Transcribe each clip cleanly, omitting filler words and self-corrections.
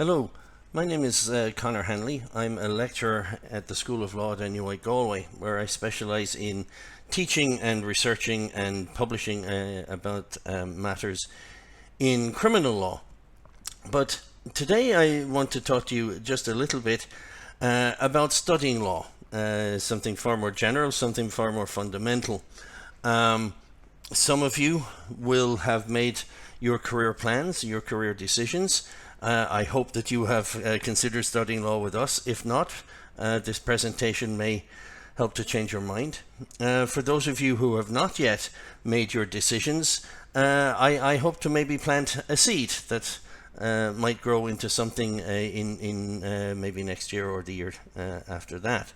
Hello, my name is Conor Hanly. I'm a lecturer at the School of Law at NUI Galway, where I specialise in teaching and researching and publishing about matters in criminal law. But today I want to talk to you just a little bit about studying law, something far more general, something far more fundamental. Some of you will have made your career plans, your career decisions. I hope that you have considered studying law with us. If not, this presentation may help to change your mind. For those of you who have not yet made your decisions, I hope to maybe plant a seed that might grow into something in maybe next year or the year after that.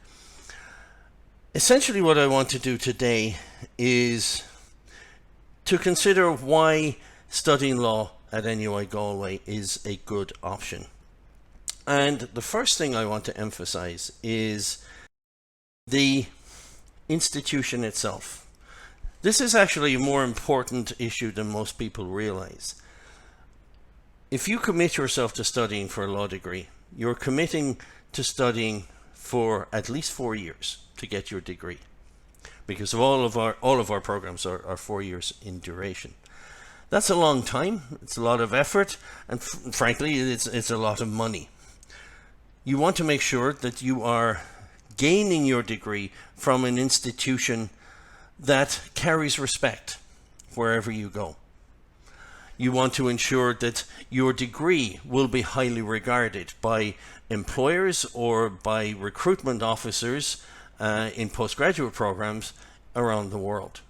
Essentially, what I want to do today is to consider why studying law at NUI Galway is a good option. And the first thing I want to emphasize is the institution itself. This is actually a more important issue than most people realize. If you commit yourself to studying for a law degree, you're committing to studying for at least 4 years to get your degree, because all of our programs are 4 years in duration. That's a long time, it's a lot of effort, and frankly, it's a lot of money. You want to make sure that you are gaining your degree from an institution that carries respect wherever you go. You want to ensure that your degree will be highly regarded by employers or by recruitment officers in postgraduate programs around the world.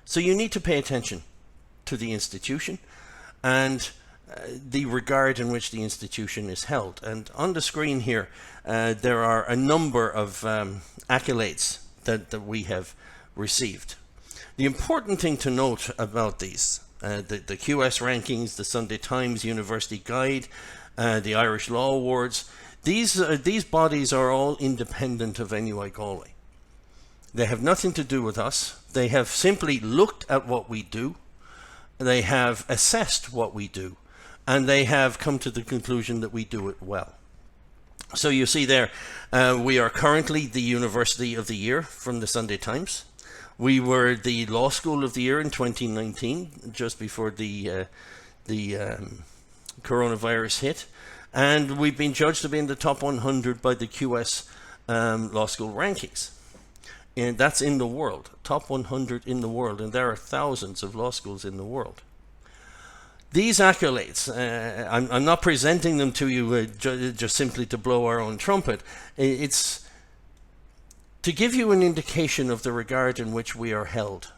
So you need to pay attention to the institution and the regard in which the institution is held. And on the screen here, there are a number of accolades that we have received. The important thing to note about these, the QS rankings, the Sunday Times University Guide, the Irish Law Awards, these bodies are all independent of NUI Galway. They have nothing to do with us. They have simply looked at what we do. They have assessed what we do, and they have come to the conclusion that we do it well. So you see there, we are currently the University of the Year from the Sunday Times. We were the Law School of the Year in 2019, just before the coronavirus hit. And we've been judged to be in the top 100 by the QS Law School rankings. And that's in the world, top 100 in the world, and there are thousands of law schools in the world. These accolades, I'm not presenting them to you just simply to blow our own trumpet. It's to give you an indication of the regard in which we are held.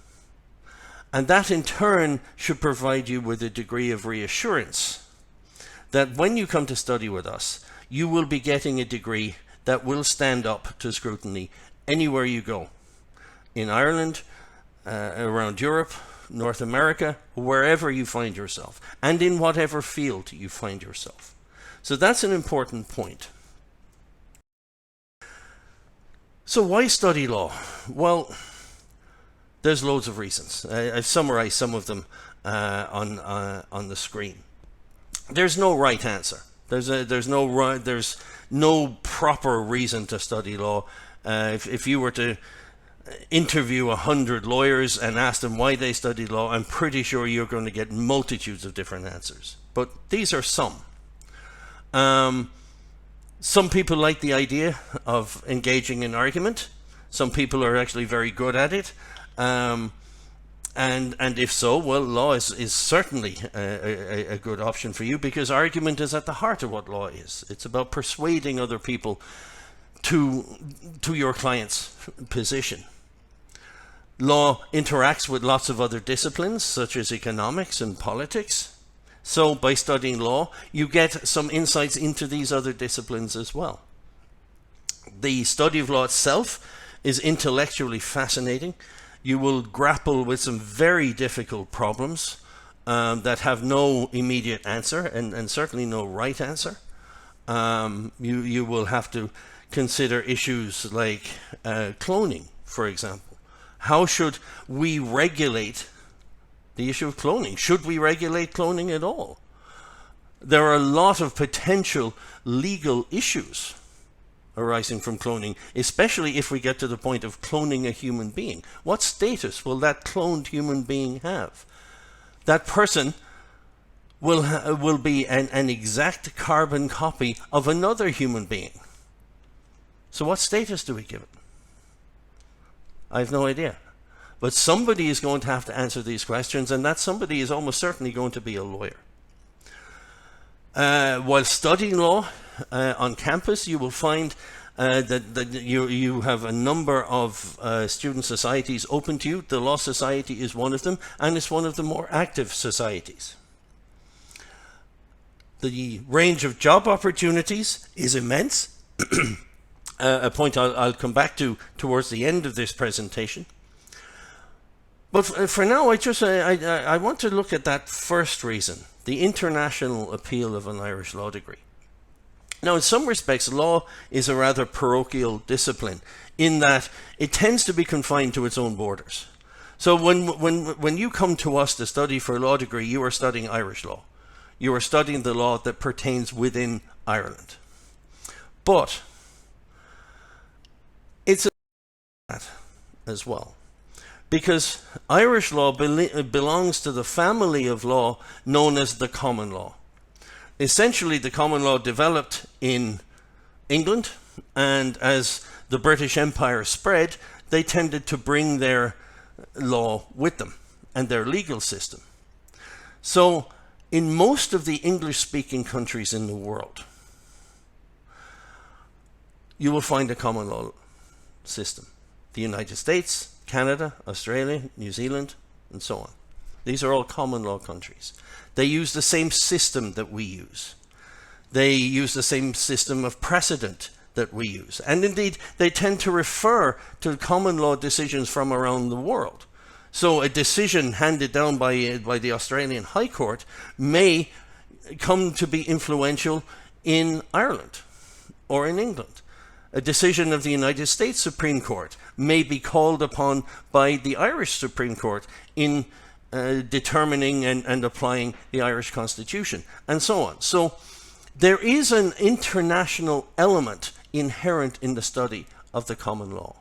And that in turn should provide you with a degree of reassurance that when you come to study with us, you will be getting a degree that will stand up to scrutiny anywhere you go, in Ireland, around Europe, North America, wherever you find yourself, and in whatever field you find yourself. So that's an important point. So why study law? Well, there's loads of reasons. I've summarized some of them on the screen. There's no right answer. There's no proper reason to study law. If you were to interview 100 lawyers and ask them why they study law, I'm pretty sure you're going to get multitudes of different answers. But these are some. Some people like the idea of engaging in argument. Some people are actually very good at it. And if so, well, law is certainly a good option for you, because argument is at the heart of what law is. It's about persuading other people to your client's position. Law interacts with lots of other disciplines, such as economics and politics. So by studying law, you get some insights into these other disciplines as well. The study of law itself is intellectually fascinating. You will grapple with some very difficult problems that have no immediate answer, and certainly no right answer. You will have to consider issues like cloning, for example. How should we regulate the issue of cloning? Should we regulate cloning at all? there are a lot of potential legal issues arising from cloning, especially if we get to the point of cloning a human being. What status will that cloned human being have? That person will be an exact carbon copy of another human being. So what status do we give it? I have no idea. But somebody is going to have to answer these questions, and that somebody is almost certainly going to be a lawyer. While studying law on campus, you will find that you have a number of student societies open to you. The Law Society is one of them, and it's one of the more active societies. The range of job opportunities is immense, a point I'll come back to towards the end of this presentation. But for now, I want to look at that first reason, the international appeal of an Irish law degree. Now, in some respects, law is a rather parochial discipline in that it tends to be confined to its own borders. So when you come to us to study for a law degree, you are studying Irish law. You are studying the law that pertains within Ireland. But it's that as well, because Irish law belongs to the family of law known as the common law. Essentially, the common law developed in England, and as the British Empire spread, they tended to bring their law with them and their legal system. So, in most of the English-speaking countries in the world, you will find a common law system. The United States, Canada, Australia, New Zealand, and so on. These are all common law countries. They use the same system that we use. They use the same system of precedent that we use. And indeed, they tend to refer to common law decisions from around the world. So a decision handed down by the Australian High Court may come to be influential in Ireland or in England. A decision of the United States Supreme Court may be called upon by the Irish Supreme Court in determining and applying the Irish Constitution, and so on. So there is an international element inherent in the study of the common law.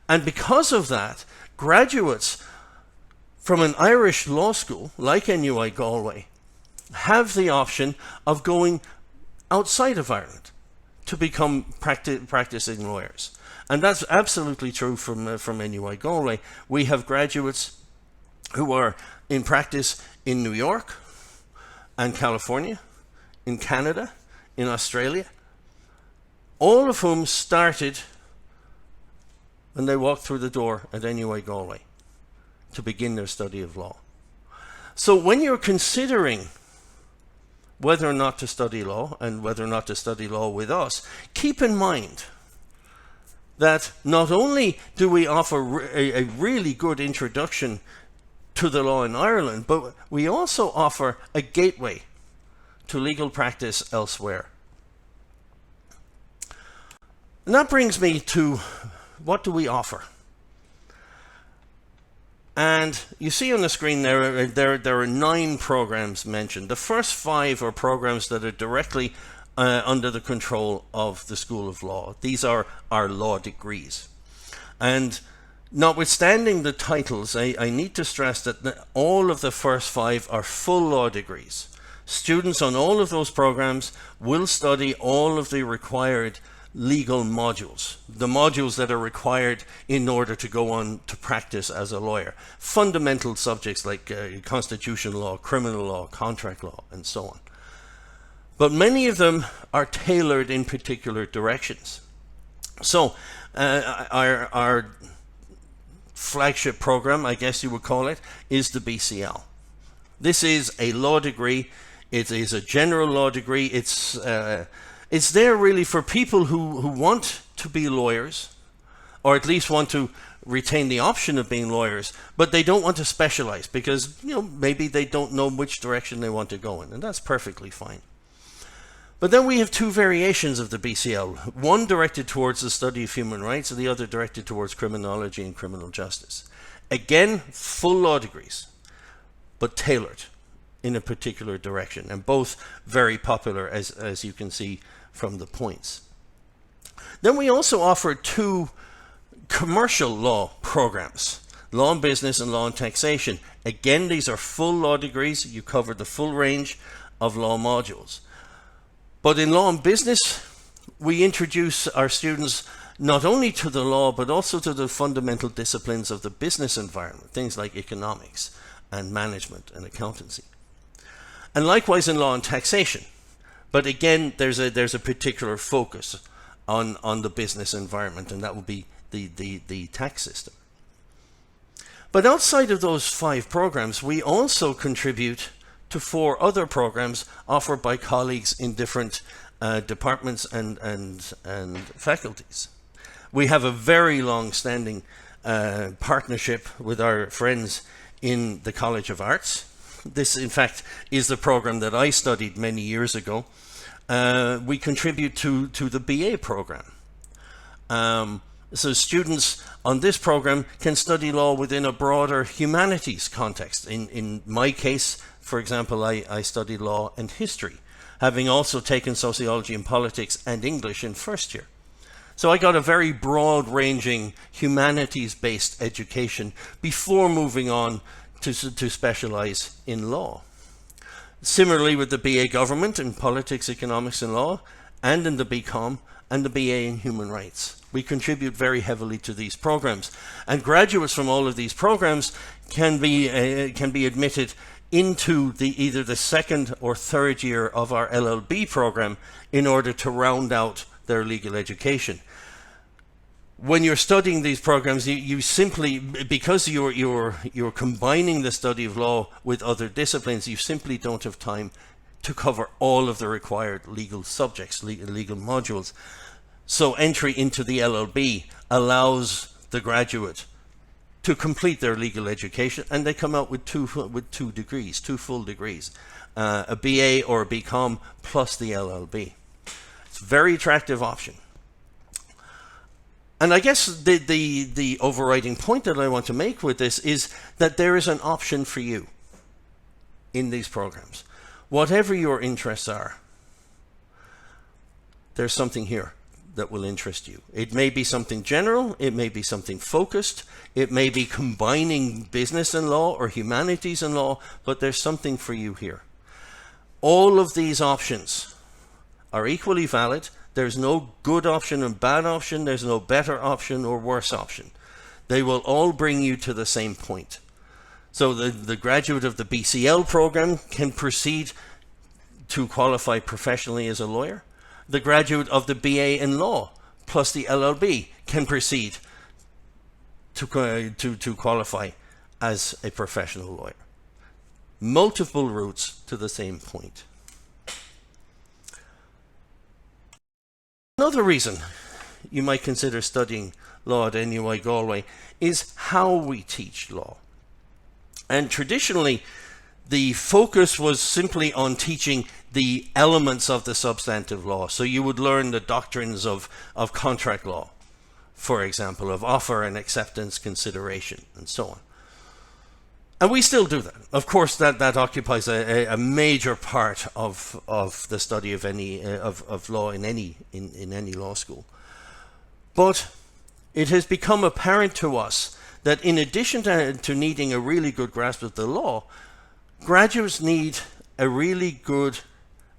And because of that, graduates from an Irish law school, like NUI Galway, have the option of going outside of Ireland to become practicing lawyers. And that's absolutely true from NUI Galway. We have graduates who are in practice in New York and California, in Canada, in Australia, all of whom started when they walked through the door at NUI Galway to begin their study of law. So when you're considering whether or not to study law and whether or not to study law with us, keep in mind that not only do we offer a really good introduction to the law in Ireland, but we also offer a gateway to legal practice elsewhere. And that brings me to what do we offer? And you see on the screen there are 9 programs mentioned. The first 5 are programs that are directly under the control of the School of Law. These are our law degrees. And notwithstanding the titles, I need to stress that all of the first 5 are full law degrees. Students on all of those programs will study all of the required legal modules, the modules that are required in order to go on to practice as a lawyer. Fundamental subjects like constitution law, criminal law, contract law, and so on. But many of them are tailored in particular directions. So our flagship program, I guess you would call it, is the BCL. This is a law degree. It is a general law degree. It's there really for people who want to be lawyers, or at least want to retain the option of being lawyers, but they don't want to specialize because, maybe they don't know which direction they want to go in, and that's perfectly fine. But then we have 2 variations of the BCL, one directed towards the study of human rights and the other directed towards criminology and criminal justice. Again, full law degrees, but tailored. in a particular direction, and both very popular, as you can see from the points. Then we also offer 2 commercial law programs, law and business and law and taxation. Again, these are full law degrees. You cover the full range of law modules. But in law and business, we introduce our students not only to the law, but also to the fundamental disciplines of the business environment, things like economics and management and accountancy. And likewise in law and taxation. But again, there's a particular focus on the business environment, and that will be the tax system. But outside of those 5 programs, we also contribute to 4 other programs offered by colleagues in different departments and faculties. We have a very long-standing partnership with our friends in the College of Arts. This, in fact, is the program that I studied many years ago. We contribute to the BA program. So students on this program can study law within a broader humanities context. In my case, for example, I studied law and history, having also taken sociology and politics and English in first year. So I got a very broad-ranging humanities-based education before moving on to specialize in law. Similarly with the BA Government in Politics, Economics and Law, and in the BCom and the BA in Human Rights. We contribute very heavily to these programs. And graduates from all of these programs can be admitted into either the 2nd or 3rd year of our LLB program in order to round out their legal education. When you're studying these programs, you simply, because you're combining the study of law with other disciplines, you simply don't have time to cover all of the required legal subjects, legal modules. So entry into the LLB allows the graduate to complete their legal education, and they come out with two degrees, 2 full degrees, a BA or a BCom plus the LLB. It's a very attractive option. And I guess the overriding point that I want to make with this is that there is an option for you in these programs. Whatever your interests are, there's something here that will interest you. It may be something general, it may be something focused, it may be combining business and law or humanities and law, but there's something for you here. All of these options are equally valid. There's no good option and bad option. There's no better option or worse option. They will all bring you to the same point. So the graduate of the BCL program can proceed to qualify professionally as a lawyer. The graduate of the BA in law plus the LLB can proceed to qualify as a professional lawyer. Multiple routes to the same point. Another reason you might consider studying law at NUI Galway is how we teach law. And traditionally, the focus was simply on teaching the elements of the substantive law. So you would learn the doctrines of contract law, for example, of offer and acceptance consideration, and so on. And we still do that. Of course, that occupies a major part of the study of any of law in any law school. But it has become apparent to us that in addition to needing a really good grasp of the law, graduates need a really good,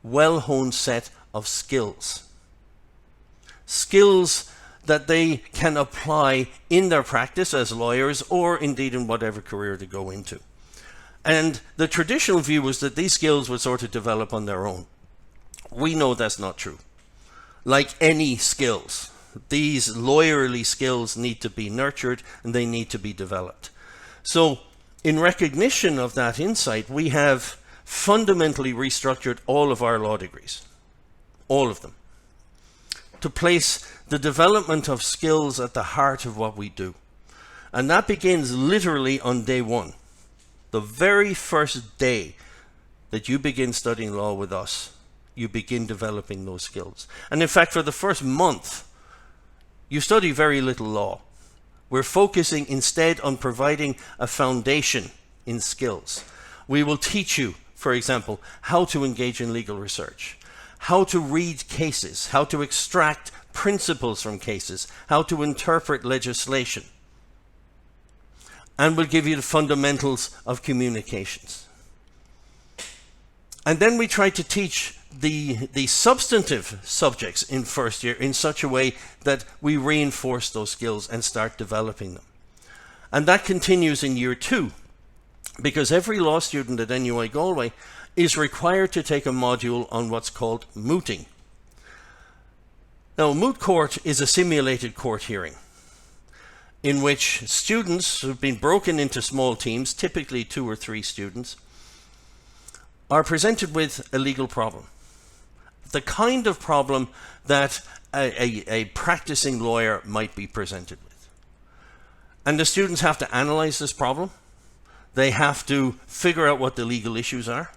well-honed set of skills. Skills that they can apply in their practice as lawyers or indeed in whatever career they go into. And the traditional view was that these skills would sort of develop on their own. We know that's not true. Like any skills, these lawyerly skills need to be nurtured and they need to be developed. So in recognition of that insight, we have fundamentally restructured all of our law degrees, all of them, to place the development of skills at the heart of what we do. And that begins literally on day 1. The very first day that you begin studying law with us, you begin developing those skills. And in fact, for the first month, you study very little law. We're focusing instead on providing a foundation in skills. We will teach you for example, how to engage in legal research, how to read cases, how to extract principles from cases, how to interpret legislation, and will give you the fundamentals of communications. And then we try to teach the substantive subjects in first year in such a way that we reinforce those skills and start developing them. And that continues in year 2, because every law student at NUI Galway is required to take a module on what's called mooting. Now, a moot court is a simulated court hearing in which students who've been broken into small teams, typically 2 or 3 students, are presented with a legal problem. The kind of problem that a practicing lawyer might be presented with. And the students have to analyze this problem. They have to figure out what the legal issues are.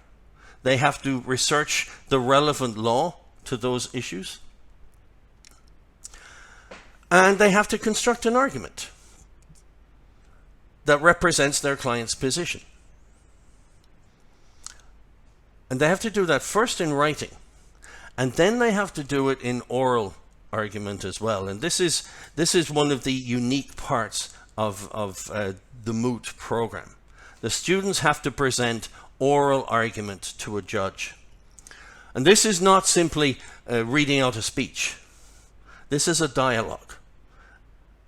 They have to research the relevant law to those issues. And they have to construct an argument that represents their client's position. And they have to do that first in writing, and then they have to do it in oral argument as well. And this is one of the unique parts of the moot program. The students have to present oral argument to a judge. And this is not simply reading out a speech. This is a dialogue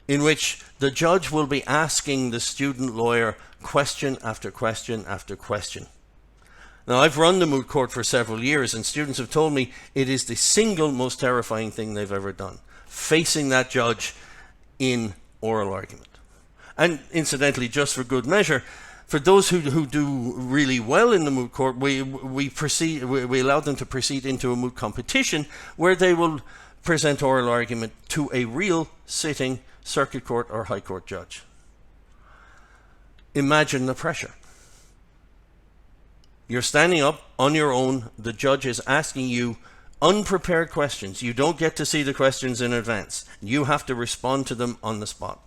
in which the judge will be asking the student lawyer question after question after question. Now, I've run the moot court for several years, and students have told me it is the single most terrifying thing they've ever done, facing that judge in oral argument. And incidentally, just for good measure, for those who do really well in the moot court, we allow them to proceed into a moot competition where they will present oral argument to a real sitting circuit court or high court judge. Imagine the pressure. You're standing up on your own. The judge is asking you unprepared questions. You don't get to see the questions in advance. You have to respond to them on the spot.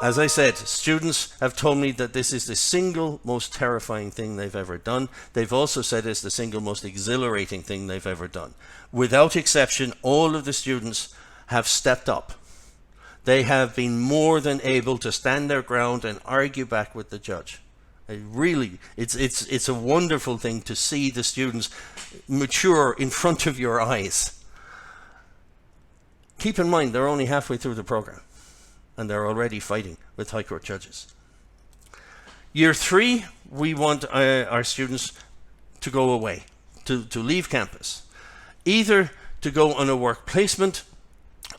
As I said, students have told me that this is the single most terrifying thing they've ever done. They've also said it's the single most exhilarating thing they've ever done. Without exception, all of the students have stepped up. They have been more than able to stand their ground and argue back with the judge. It's a wonderful thing to see the students mature in front of your eyes. Keep in mind, they're only halfway through the program, and they're already fighting with high court judges. Year 3, we want our students to go away, to leave campus, either to go on a work placement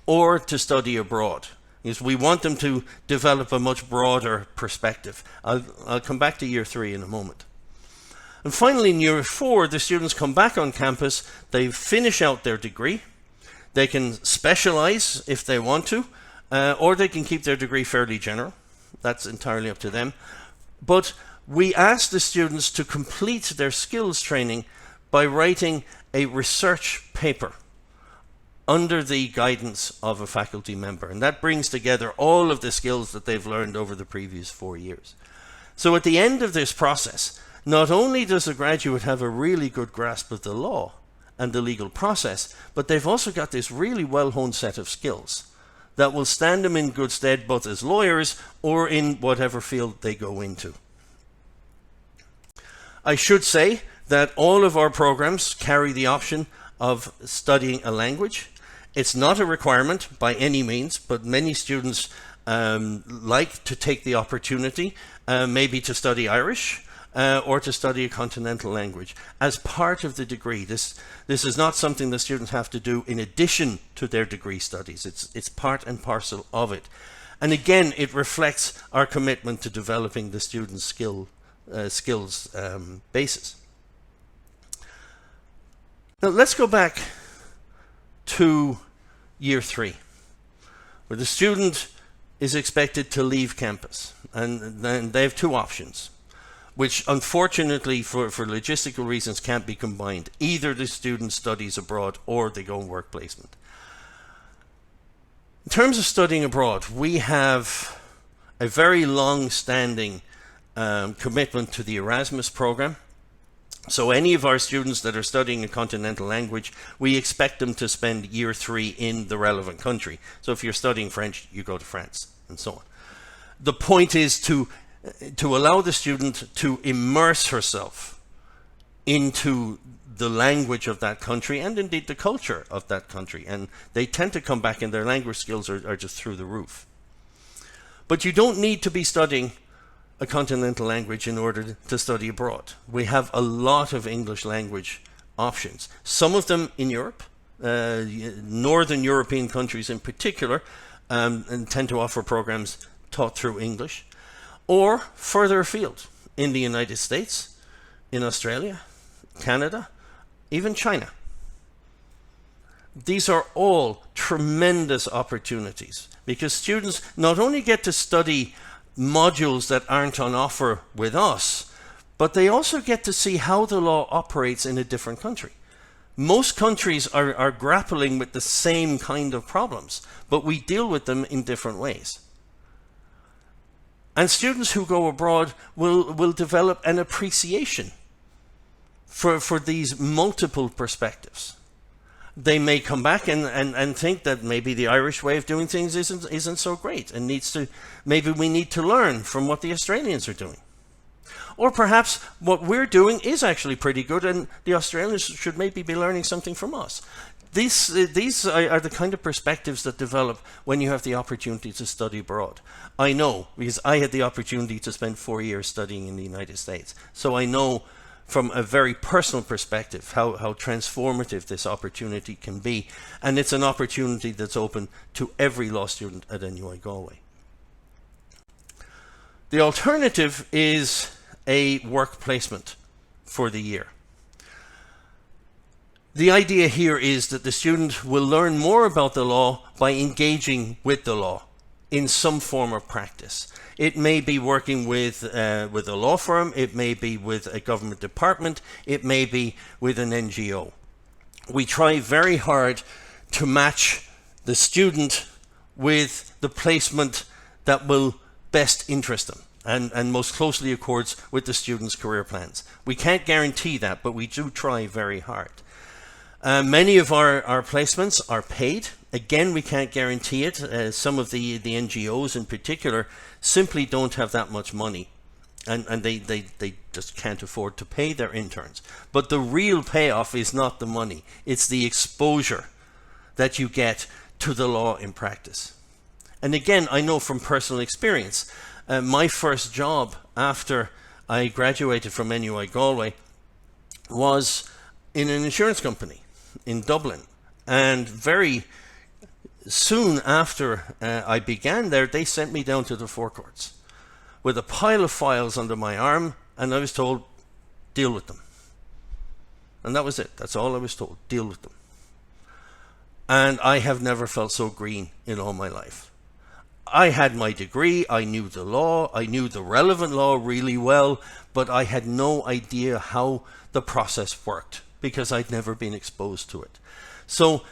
or to study abroad. Because we want them to develop a much broader perspective. I'll come back to year 3 in a moment. And finally, in year 4, the students come back on campus, they finish out their degree, they can specialize if they want to, or they can keep their degree fairly general. That's entirely up to them. But we ask the students to complete their skills training by writing a research paper under the guidance of a faculty member. And that brings together all of the skills that they've learned over the previous 4 years. So at the end of this process, not only does the graduate have a really good grasp of the law and the legal process, but they've also got this really well-honed set of skills that will stand them in good stead both as lawyers or in whatever field they go into. I should say that all of our programs carry the option of studying a language. It's not a requirement by any means, but many students like to take the opportunity maybe to study Irish or to study a continental language as part of the degree. This is not something the students have to do in addition to their degree studies. It's part and parcel of it. And again, it reflects our commitment to developing the students' skills basis. Now let's go back to year 3, where the student is expected to leave campus, and then they have 2 options, which unfortunately for logistical reasons can't be combined. Either the student studies abroad or they go on work placement. In terms of studying abroad, we have a very long-standing commitment to the Erasmus program. So any of our students that are studying a continental language, we expect them to spend year 3 in the relevant country. So if you're studying French, you go to France, and so on. The point is to allow the student to immerse herself into the language of that country and indeed the culture of that country. And they tend to come back and their language skills are just through the roof. But you don't need to be studying a continental language in order to study abroad. We have a lot of English language options. Some of them in Europe, Northern European countries in particular, and tend to offer programs taught through English, or further afield in the United States, in Australia, Canada, even China. These are all tremendous opportunities because students not only get to study modules that aren't on offer with us, but they also get to see how the law operates in a different country. Most countries are grappling with the same kind of problems, but we deal with them in different ways. And students who go abroad will develop an appreciation for these multiple perspectives. They may come back and think that maybe the Irish way of doing things isn't so great and maybe we need to learn from what the Australians are doing. Or perhaps what we're doing is actually pretty good and the Australians should maybe be learning something from us. These are the kind of perspectives that develop when you have the opportunity to study abroad. I know, because I had the opportunity to spend 4 years studying in the United States. So I know from a very personal perspective how transformative this opportunity can be. And it's an opportunity that's open to every law student at NUI Galway. The alternative is a work placement for the year. The idea here is that the student will learn more about the law by engaging with the law in some form of practice. It may be working with a law firm, it may be with a government department, it may be with an NGO. We try very hard to match the student with the placement that will best interest them and most closely accords with the student's career plans. We can't guarantee that, but we do try very hard. Many of our placements are paid. Again, we can't guarantee it. Some of the NGOs in particular simply don't have that much money and they just can't afford to pay their interns. But the real payoff is not the money. It's the exposure that you get to the law in practice. And again, I know from personal experience, my first job after I graduated from NUI Galway was in an insurance company in Dublin. And very soon after I began there, they sent me down to the forecourts with a pile of files under my arm, and I was told, deal with them. And that was it. That's all I was told, deal with them. And I have never felt so green in all my life. I had my degree, I knew the law, I knew the relevant law really well, but I had no idea how the process worked because I'd never been exposed to it. So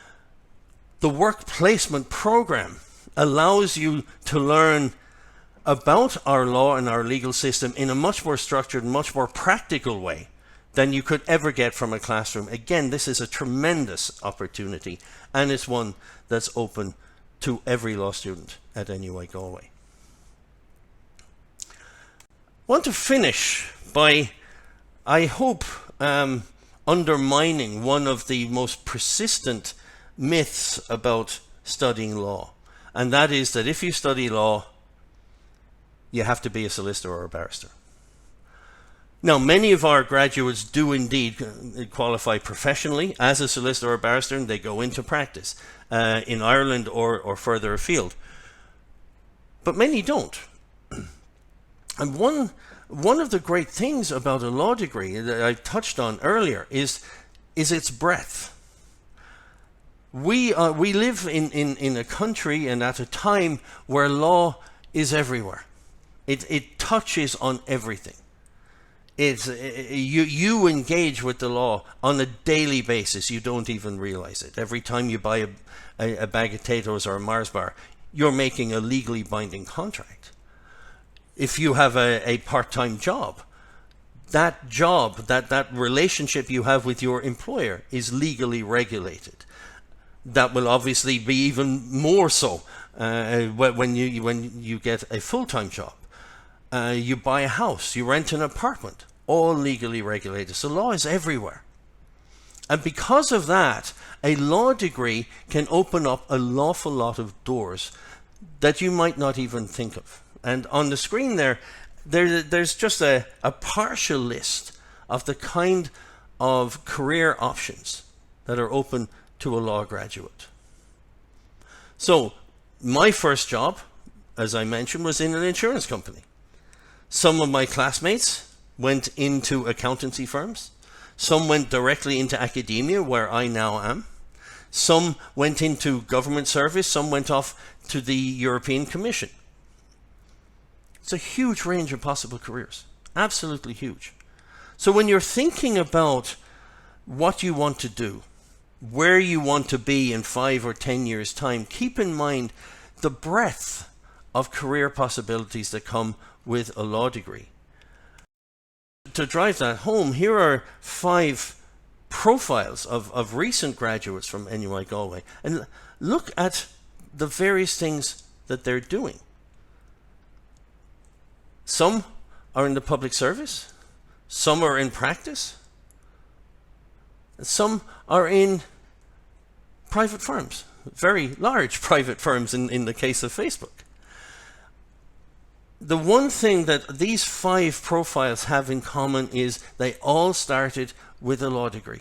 the work placement program allows you to learn about our law and our legal system in a much more structured, much more practical way than you could ever get from a classroom. Again, this is a tremendous opportunity, and it's one that's open to every law student at NUI Galway. I want to finish by, I hope, undermining one of the most persistent myths about studying law, and that is that if you study law, you have to be a solicitor or a barrister. Now, many of our graduates do indeed qualify professionally as a solicitor or a barrister, and they go into practice in Ireland or further afield. But many don't. And one of the great things about a law degree that I touched on earlier is its breadth. We live in a country and at a time where law is everywhere. It touches on everything. You engage with the law on a daily basis. You don't even realize it. Every time you buy a bag of potatoes or a Mars bar, you're making a legally binding contract. If you have a part-time job, that job, that relationship you have with your employer is legally regulated. That will obviously be even more so when you get a full-time job. You buy a house, you rent an apartment, all legally regulated. So law is everywhere. And because of that, a law degree can open up an awful lot of doors that you might not even think of. And on the screen there's just a partial list of the kind of career options that are open to a law graduate. So my first job, as I mentioned, was in an insurance company. Some of my classmates went into accountancy firms. Some went directly into academia, where I now am. Some went into government service. Some went off to the European Commission. It's a huge range of possible careers. Absolutely huge. So when you're thinking about what you want to do, where you want to be in 5 or 10 years' time, keep in mind the breadth of career possibilities that come with a law degree. To drive that home, here are 5 profiles of recent graduates from NUI Galway. And look at the various things that they're doing. Some are in the public service. Some are in practice. Some are in private firms, very large private firms in the case of Facebook. The one thing that these 5 profiles have in common is they all started with a law degree.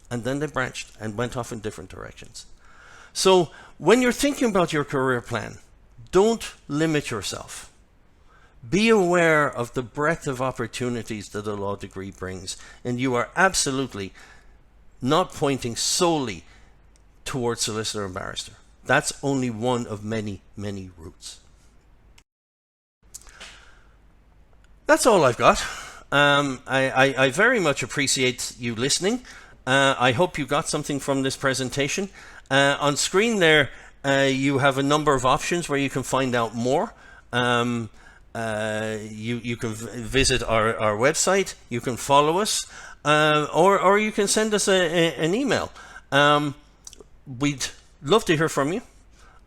And then they branched and went off in different directions. So when you're thinking about your career plan, don't limit yourself. Be aware of the breadth of opportunities that a law degree brings. And you are absolutely not pointing solely towards solicitor and barrister. That's only one of many, many routes. That's all I've got. I very much appreciate you listening. I hope you got something from this presentation. On screen there, you have a number of options where you can find out more. You can visit our website, you can follow us, or you can send us an email. We'd love to hear from you.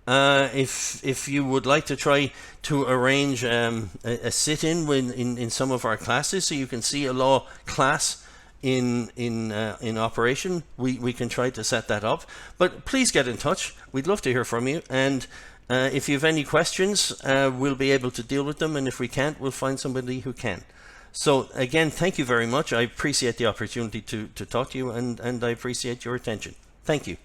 If you would like to try to arrange a sit-in in some of our classes, so you can see a law class in operation, we can try to set that up. But please get in touch. We'd love to hear from you. And if you have any questions, we'll be able to deal with them. And if we can't, we'll find somebody who can. So again, thank you very much. I appreciate the opportunity to talk to you, and I appreciate your attention. Thank you.